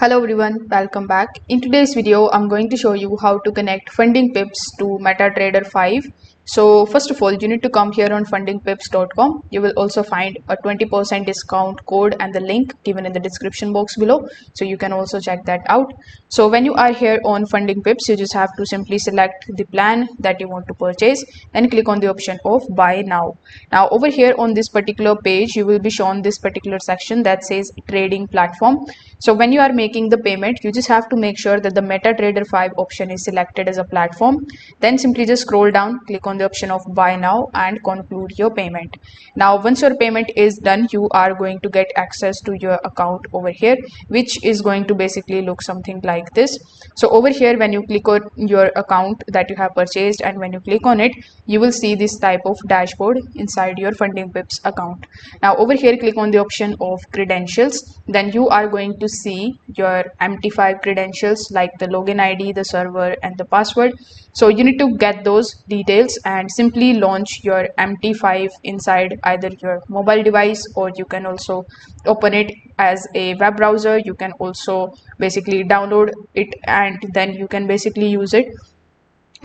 Hello everyone, welcome back. In today's video, I'm going to show you how to connect funding pips to MetaTrader 5. So first of all, you need to come here on fundingpips.com. You will also find a 20% discount code and the link given in the description box below. So you can also check that out. So when you are here on funding pips, you just have to simply select the plan that you want to purchase and click on the option of buy now. Now over here on this particular page, you will be shown this particular section that says trading platform. So when you are making the payment, you just have to make sure that the MetaTrader 5 option is selected as a platform. Then simply just scroll down, click on the option of buy now and conclude your payment. Now once your payment is done, you are going to get access to your account over here, which is going to basically look something like this. So over here, when you click on your account that you have purchased and when you click on it, you will see this type of dashboard inside your funding pips account. Now over here, click on the option of credentials. Then you are going to see your MT5 credentials like the login ID, the server and the password. So you need to get those details and simply launch your MT5 inside either your mobile device, or you can also open it as a web browser. You can also basically download it and then you can basically use it.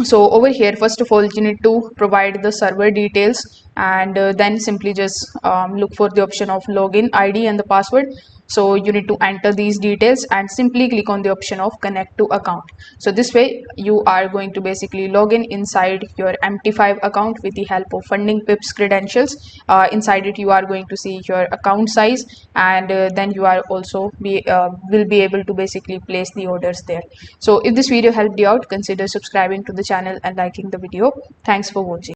So over here, first of all, you need to provide the server details and then simply just look for the option of login ID and the password. So you need to enter these details and simply click on the option of connect to account. So this way you are going to basically log in inside your MT5 account with the help of funding pips credentials. Inside it, you are going to see your account size and then you are also will be able to basically place the orders there. So if this video helped you out, consider subscribing to the channel and liking the video. Thanks for watching.